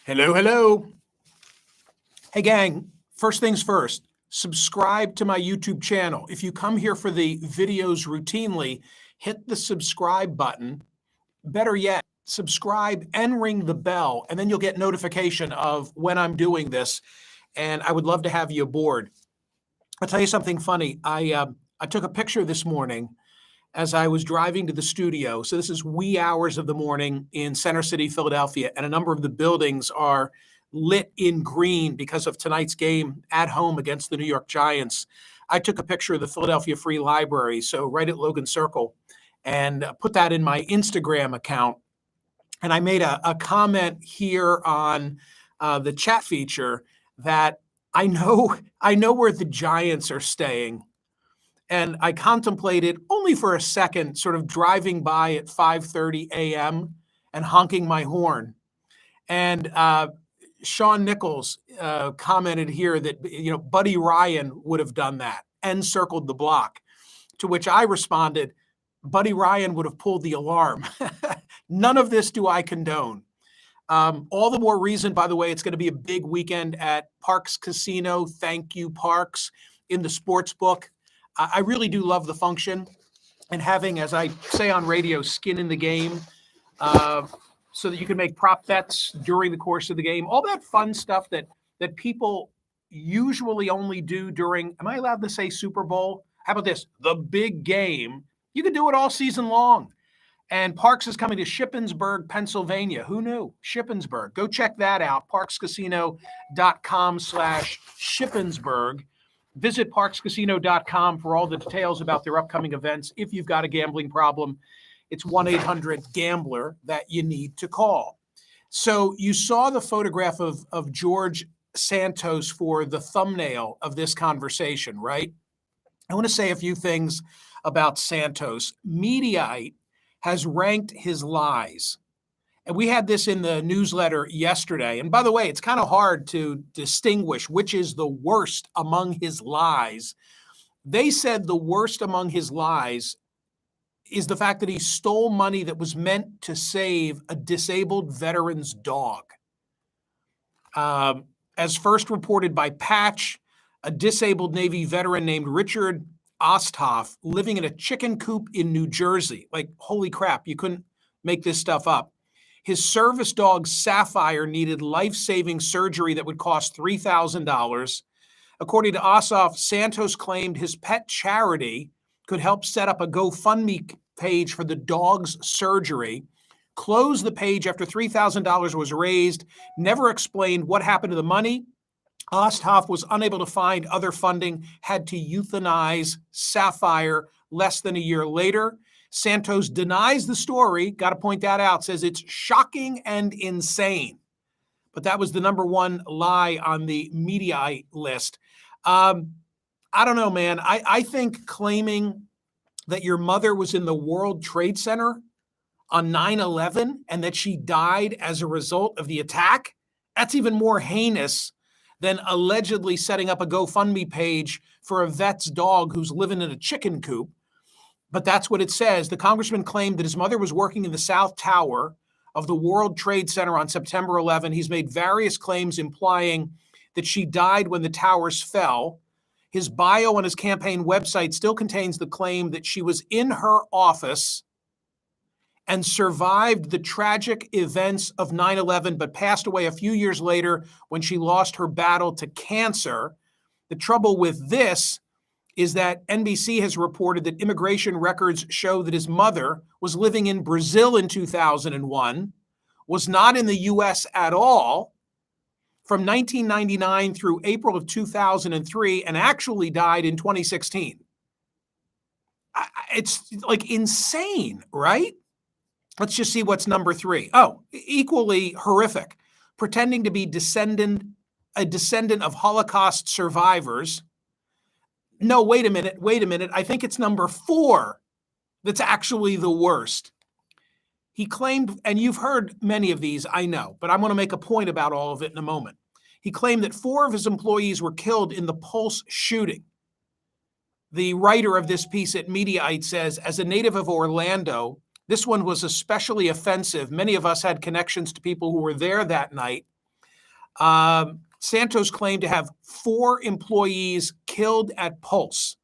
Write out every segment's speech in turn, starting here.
Hello, hello. Hey, gang, first things first, subscribe to my YouTube channel. If you come here for the videos routinely, hit the subscribe button. Better yet, subscribe and ring the bell, and then you'll get notification of when I'm doing this, and I would love to have you aboard. I'll tell you something funny. I took a picture this morning as I was driving to the studio. So this is wee hours of the morning in Center City, Philadelphia, and a number of the buildings are lit in green because of tonight's game at home against the New York Giants. I took a picture of the Philadelphia Free Library, so right at Logan Circle, and put that in my Instagram account. And I made a comment here on the chat feature that I know where the Giants are staying. And I contemplated only for a second sort of driving by at 5:30 a.m. and honking my horn. And Sean Nichols commented here that, Buddy Ryan would have done that and circled the block, to which I responded, Buddy Ryan would have pulled the alarm. None of this do I condone. All the more reason, by the way, it's going to be a big weekend at Parks Casino. Thank you, Parks, in the sports book. I really do love the function and having, as I say on radio, skin in the game, so that you can make prop bets during the course of the game. All that fun stuff that people usually only do during, am I allowed to say Super Bowl? How about this? The big game. You can do it all season long. And Parks is coming to Shippensburg, Pennsylvania. Who knew? Shippensburg. Go check that out. parkscasino.com/Shippensburg. Visit parkscasino.com for all the details about their upcoming events. If you've got a gambling problem, it's 1-800-GAMBLER that you need to call. So you saw the photograph of George Santos for the thumbnail of this conversation, right? I want to say a few things about Santos. Mediaite has ranked his lies. And we had this in the newsletter yesterday. And by the way, it's kind of hard to distinguish which is the worst among his lies. They said the worst among his lies is the fact that he stole money that was meant to save a disabled veteran's dog. As first reported by Patch, a disabled Navy veteran named Richard Osthoff living in a chicken coop in New Jersey. Like, holy crap, you couldn't make this stuff up. His service dog, Sapphire, needed life-saving surgery that would cost $3,000. According to Ossoff, Santos claimed his pet charity could help set up a GoFundMe page for the dog's surgery, closed the page after $3,000 was raised, never explained what happened to the money. Osthoff was unable to find other funding, had to euthanize Sapphire less than a year later. Santos denies the story, got to point that out, says it's shocking and insane. But that was the number one lie on the Mediaite list. I don't know, man. I think claiming that your mother was in the World Trade Center on 9/11 and that she died as a result of the attack, that's even more heinous than allegedly setting up a GoFundMe page for a vet's dog who's living in a chicken coop. But that's what it says. The congressman claimed that his mother was working in the South Tower of the World Trade Center on September 11. He's made various claims implying that she died when the towers fell. His bio on his campaign website still contains the claim that she was in her office and survived the tragic events of 9/11, but passed away a few years later when she lost her battle to cancer. The trouble with this is that NBC has reported that immigration records show that his mother was living in Brazil in 2001, was not in the U.S. at all from 1999 through April of 2003, and actually died in 2016. It's like insane, right? Let's just see what's number 3. Oh, equally horrific. Pretending to be a descendant of Holocaust survivors. No, wait a minute. I think it's number 4 that's actually the worst. He claimed, and you've heard many of these, I know, but I'm going to make a point about all of it in a moment. He claimed that 4 of his employees were killed in the Pulse shooting. The writer of this piece at Mediaite says, as a native of Orlando, this one was especially offensive. Many of us had connections to people who were there that night. Santos claimed to have 4 employees killed at Pulse.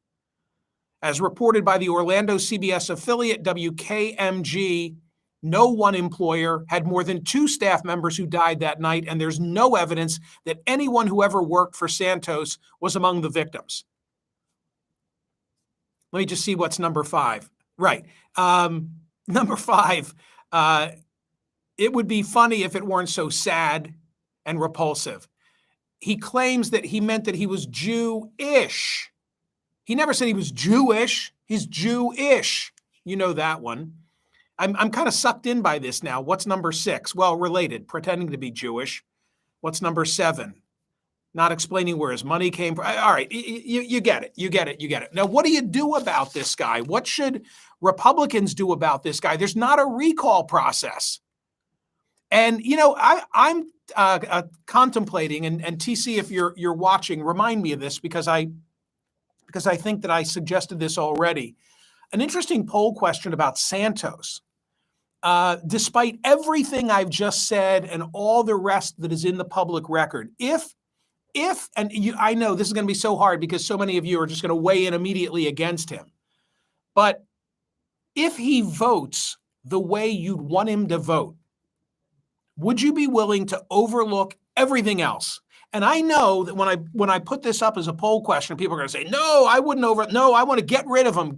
As reported by the Orlando CBS affiliate WKMG, no one employer had more than 2 staff members who died that night, and there's no evidence that anyone who ever worked for Santos was among the victims. Let me just see what's number 5. Right. Number 5, it would be funny if it weren't so sad and repulsive. He claims that he meant that he was Jewish. He never said he was Jewish. He's Jewish. You know that one. I'm kind of sucked in by this now. What's number 6? Well, related, pretending to be Jewish. What's number 7? Not explaining where his money came from. All right, you get it. You get it. You get it. Now, what do you do about this guy? What should Republicans do about this guy? There's not a recall process. And, you know, I'm contemplating, and TC, if you're watching, remind me of this because I think that I suggested this already. An interesting poll question about Santos. Despite everything I've just said and all the rest that is in the public record, I know this is going to be so hard because so many of you are just going to weigh in immediately against him. But if he votes the way you'd want him to vote, would you be willing to overlook everything else? And I know that when I put this up as a poll question, people are going to say, no, I wouldn't no, I want to get rid of him.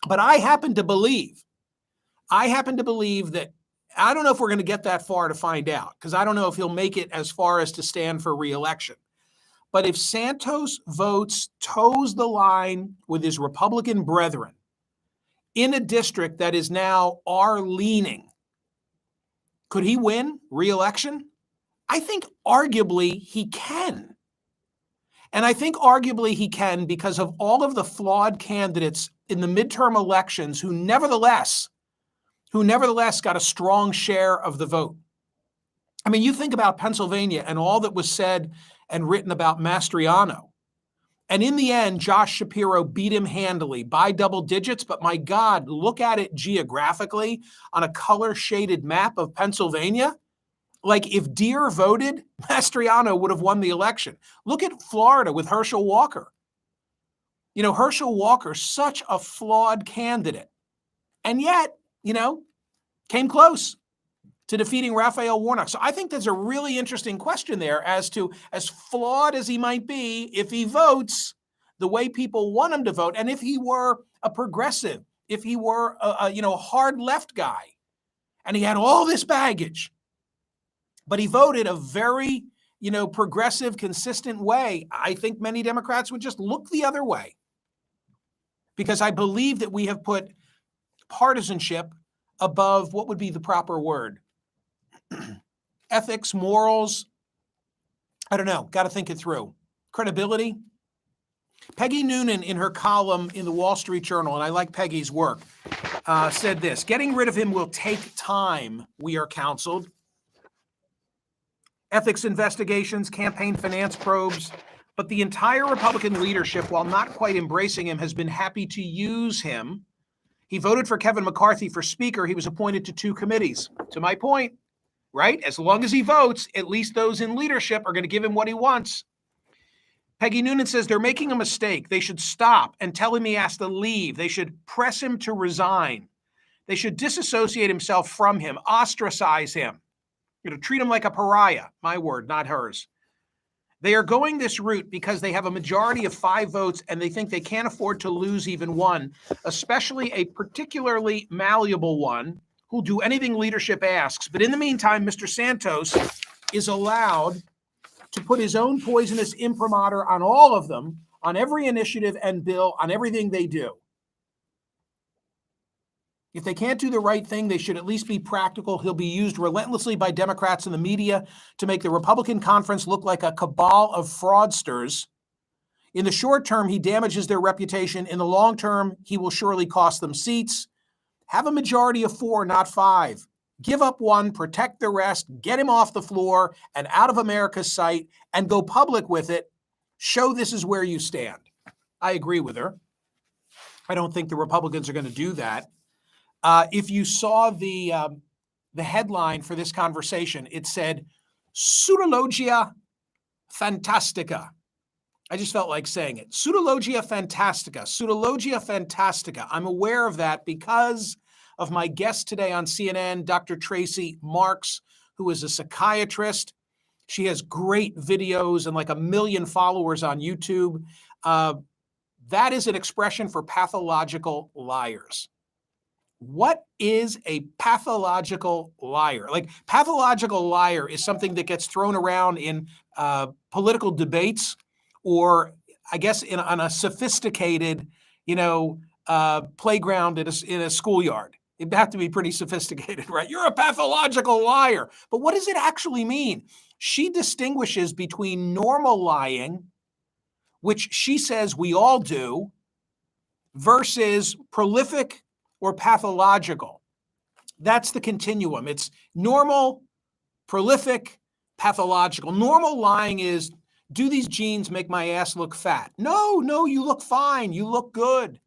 But I happen to believe that, I don't know if we're going to get that far to find out, because I don't know if he'll make it as far as to stand for re-election. But if Santos votes toes the line with his Republican brethren in a district that is now R-leaning, could he win re-election? I think arguably he can. And I think arguably he can because of all of the flawed candidates in the midterm elections who nevertheless got a strong share of the vote. I mean, you think about Pennsylvania and all that was said and written about Mastriano. And in the end, Josh Shapiro beat him handily by double digits. But my God, look at it geographically on a color-shaded map of Pennsylvania. Like if Deere voted, Mastriano would have won the election. Look at Florida with Herschel Walker. You know, Herschel Walker, such a flawed candidate. And yet, you know, came close to defeating Raphael Warnock. So I think there's a really interesting question there as to, as flawed as he might be, if he votes the way people want him to vote, and if he were a progressive, if he were a hard left guy, and he had all this baggage, but he voted a very, progressive, consistent way, I think many Democrats would just look the other way. Because I believe that we have put partisanship above what would be the proper word. Ethics, morals, I don't know, got to think it through. Credibility. Peggy Noonan, in her column in the Wall Street Journal, and I like Peggy's work, said this: getting rid of him will take time, we are counseled. Ethics investigations, campaign finance probes, but the entire Republican leadership, while not quite embracing him, has been happy to use him. He voted for Kevin McCarthy for Speaker. He was appointed to 2 committees. To my point, right? As long as he votes, at least those in leadership are going to give him what he wants. Peggy Noonan says they're making a mistake. They should stop and tell him he has to leave. They should press him to resign. They should disassociate himself from him, ostracize him, treat him like a pariah. My word, not hers. They are going this route because they have a majority of 5 votes and they think they can't afford to lose even one, especially a particularly malleable one who'll do anything leadership asks. But in the meantime, Mr. Santos is allowed to put his own poisonous imprimatur on all of them, on every initiative and bill, on everything they do. If they can't do the right thing, they should at least be practical. He'll be used relentlessly by Democrats and the media to make the Republican conference look like a cabal of fraudsters. In the short term, he damages their reputation. In the long term, he will surely cost them seats. Have a majority of 4, not 5. Give up one, protect the rest, get him off the floor and out of America's sight, and go public with it. Show this is where you stand. I agree with her. I don't think the Republicans are going to do that. If you saw the headline for this conversation, it said, Pseudologia Fantastica. I just felt like saying it. Pseudologia Fantastica. Pseudologia Fantastica. I'm aware of that because of my guest today on CNN, Dr. Tracy Marks, who is a psychiatrist. She has great videos and like 1 million followers on YouTube. That is an expression for pathological liars. What is a pathological liar? Like, pathological liar is something that gets thrown around in political debates, or I guess on a sophisticated, playground in a schoolyard. It'd have to be pretty sophisticated, right? You're a pathological liar. But what does it actually mean? She distinguishes between normal lying, which she says we all do, versus prolific or pathological. That's the continuum. It's normal, prolific, pathological. Normal lying is, do these jeans make my ass look fat? No, you look fine. You look good.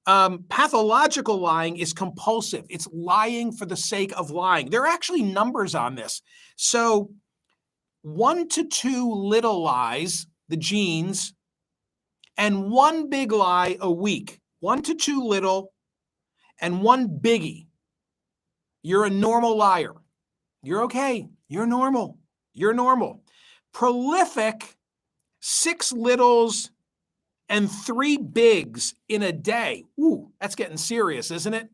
Pathological lying is compulsive. It's lying for the sake of lying. There are actually numbers on this. So 1 to 2 little lies, the genes, and 1 big lie a week. 1 to 2 little and 1 biggie. You're a normal liar. You're okay. You're normal. You're normal. Prolific, 6 littles and 3 bigs in a day. Ooh, that's getting serious, isn't it?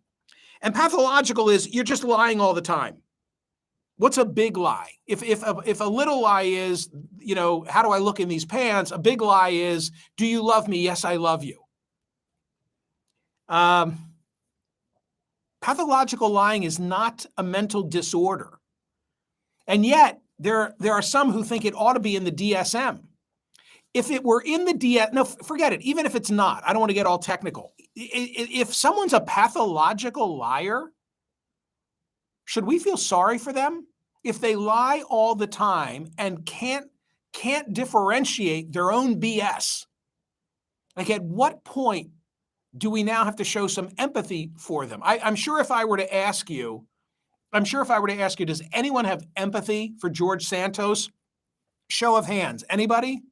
And pathological is you're just lying all the time. What's a big lie? If a little lie is, how do I look in these pants? A big lie is, do you love me? Yes, I love you. Pathological lying is not a mental disorder. And yet, there are some who think it ought to be in the DSM. If it were in the no, forget it. Even if it's not, I don't want to get all technical. If someone's a pathological liar, should we feel sorry for them? If they lie all the time and can't differentiate their own BS, like, at what point do we now have to show some empathy for them? I'm sure if I were to ask you, does anyone have empathy for George Santos? Show of hands. Anybody?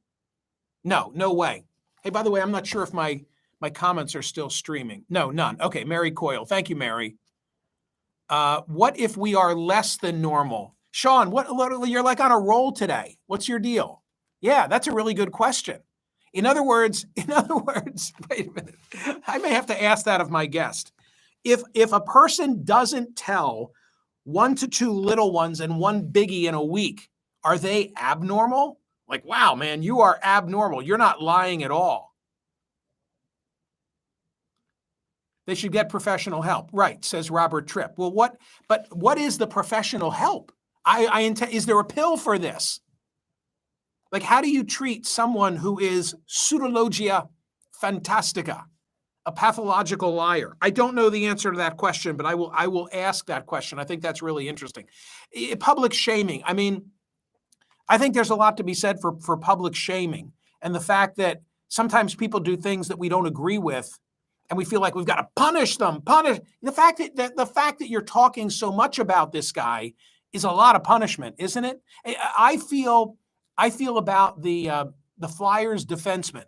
No way. Hey, by the way, I'm not sure if my comments are still streaming. No, none. Okay, Mary Coyle. Thank you, Mary. What if we are less than normal? Sean, what you're like on a roll today. What's your deal? Yeah, that's a really good question. In other words, wait a minute. I may have to ask that of my guest. If a person doesn't tell 1 to 2 little ones and 1 biggie in a week, are they abnormal? Like, wow, man, you are abnormal. You're not lying at all. They should get professional help. Right, says Robert Tripp. Well, what is the professional help? Is there a pill for this? Like, how do you treat someone who is pseudologia fantastica, a pathological liar? I don't know the answer to that question, but I will ask that question. I think that's really interesting. Public shaming. I mean, I think there's a lot to be said for public shaming, and the fact that sometimes people do things that we don't agree with, and we feel like we've got to punish them. The fact that you're talking so much about this guy is a lot of punishment, isn't it? I feel about the Flyers defenseman,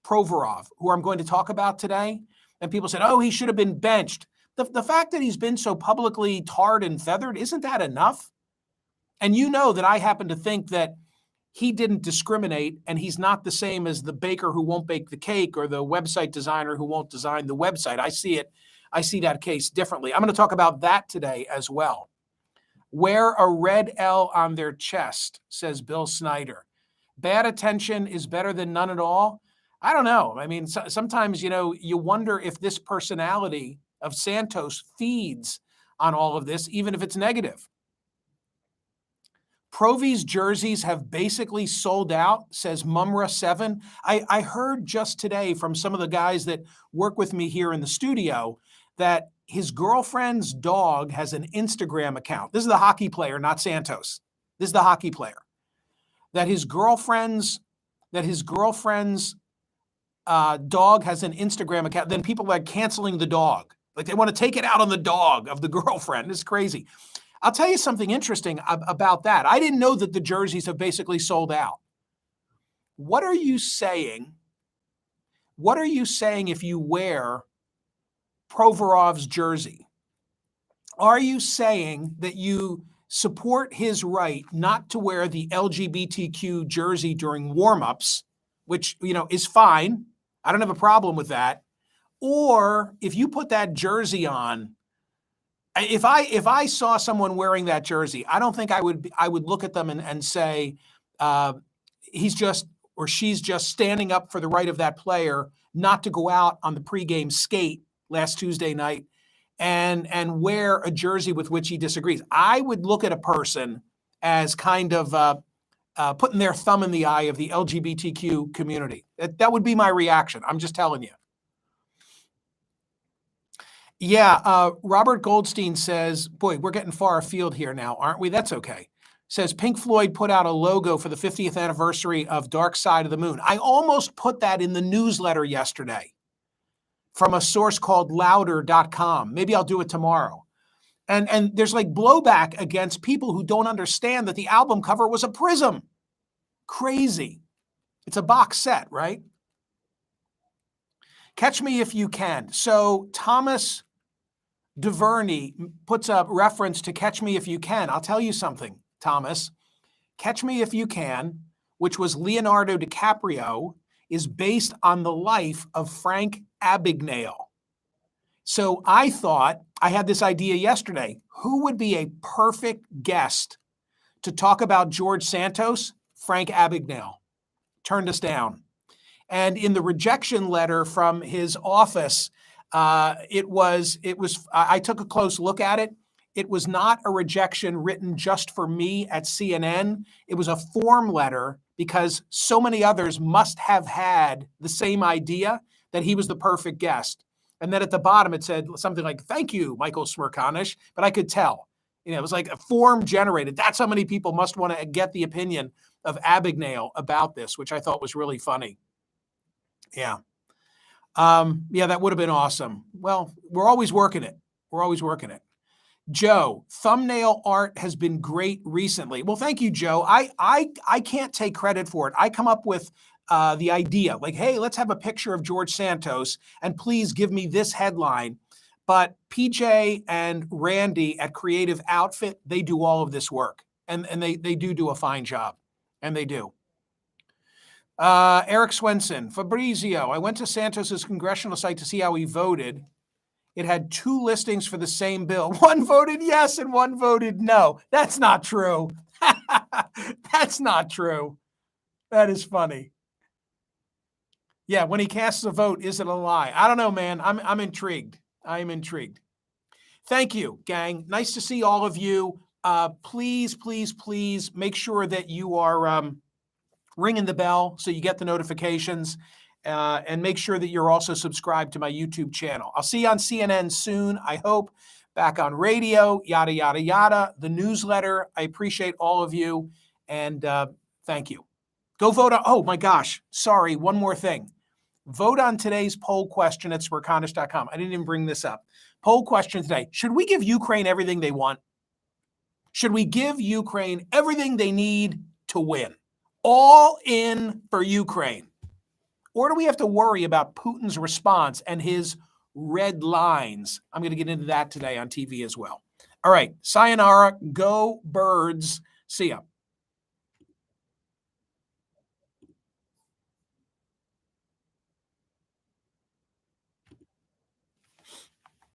Provorov, who I'm going to talk about today. And people said, oh, he should have been benched. The fact that he's been so publicly tarred and feathered, isn't that enough? And you know that I happen to think that he didn't discriminate, and he's not the same as the baker who won't bake the cake or the website designer who won't design the website. I see that case differently. I'm going to talk about that today as well. Wear a red L on their chest, says Bill Snyder. Bad attention is better than none at all. I don't know. I mean, sometimes, you wonder if this personality of Santos feeds on all of this, even if it's negative. Provy's jerseys have basically sold out, says Mumra7. I heard just today from some of the guys that work with me here in the studio that his girlfriend's dog has an Instagram account. This is the hockey player, not Santos. This is the hockey player. That his girlfriend's dog has an Instagram account. Then people are canceling the dog. Like, they want to take it out on the dog of the girlfriend. It's crazy. I'll tell you something interesting about that. I didn't know that the jerseys have basically sold out. What are you saying? What are you saying if you wear Provorov's jersey? Are you saying that you support his right not to wear the LGBTQ jersey during warmups, which, is fine. I don't have a problem with that. Or if you put that jersey on, if I saw someone wearing that jersey, I don't think I would look at them and say, he's just or she's just standing up for the right of that player not to go out on the pregame skate last Tuesday night and wear a jersey with which he disagrees. I would look at a person as kind of putting their thumb in the eye of the LGBTQ community. That would be my reaction. I'm just telling you. Yeah, Robert Goldstein says, boy, we're getting far afield here now, aren't we? That's okay. Says Pink Floyd put out a logo for the 50th anniversary of Dark Side of the Moon. I almost put that in the newsletter yesterday from a source called louder.com. Maybe I'll do it tomorrow. And there's like blowback against people who don't understand that the album cover was a prism. Crazy. It's a box set, right? Catch Me If You Can. So Thomas DuVernay puts a reference to Catch Me If You Can. I'll tell you something, Thomas. Catch Me If You Can, which was Leonardo DiCaprio, is based on the life of Frank Abagnale. So I thought, I had this idea yesterday, who would be a perfect guest to talk about George Santos? Frank Abagnale. Turned us down. And in the rejection letter from his office, I took a close look at it. It was not a rejection written just for me at CNN. It was a form letter because so many others must have had the same idea that he was the perfect guest. And then at the bottom, it said something like, thank you, Michael Smerconish. But I could tell, it was like a form generated. That's how many people must want to get the opinion of Abagnale about this, which I thought was really funny. Yeah. That would have been awesome. Well, we're always working it. Joe, thumbnail art has been great recently. Well, thank you, Joe. I can't take credit for it. I come up with the idea, like, hey, let's have a picture of George Santos and please give me this headline. But PJ and Randy at Creative Outfit, they do all of this work. And they do a fine job. And they do. Eric Swenson, Fabrizio, I went to Santos's congressional site to see how he voted. It had 2 listings for the same bill. One voted yes and one voted no. That's not true. That's not true. That is funny. Yeah, when he casts a vote, is it a lie? I don't know, man. I'm intrigued. I am intrigued. Thank you, gang. Nice to see all of you. Please, please, please make sure that you are ringing the bell so you get the notifications, and make sure that you're also subscribed to my YouTube channel. I'll see you on CNN soon, I hope. Back on radio, yada, yada, yada. The newsletter, I appreciate all of you, and thank you. Go vote on, oh my gosh, sorry, one more thing. Vote on today's poll question at Smerconish.com. I didn't even bring this up. Poll question today, should we give Ukraine everything they want? Should we give Ukraine everything they need to win? All in for Ukraine? Or do we have to worry about Putin's response and his red lines? I'm going to get into that today on TV as well. All right. Sayonara. Go Birds. See ya.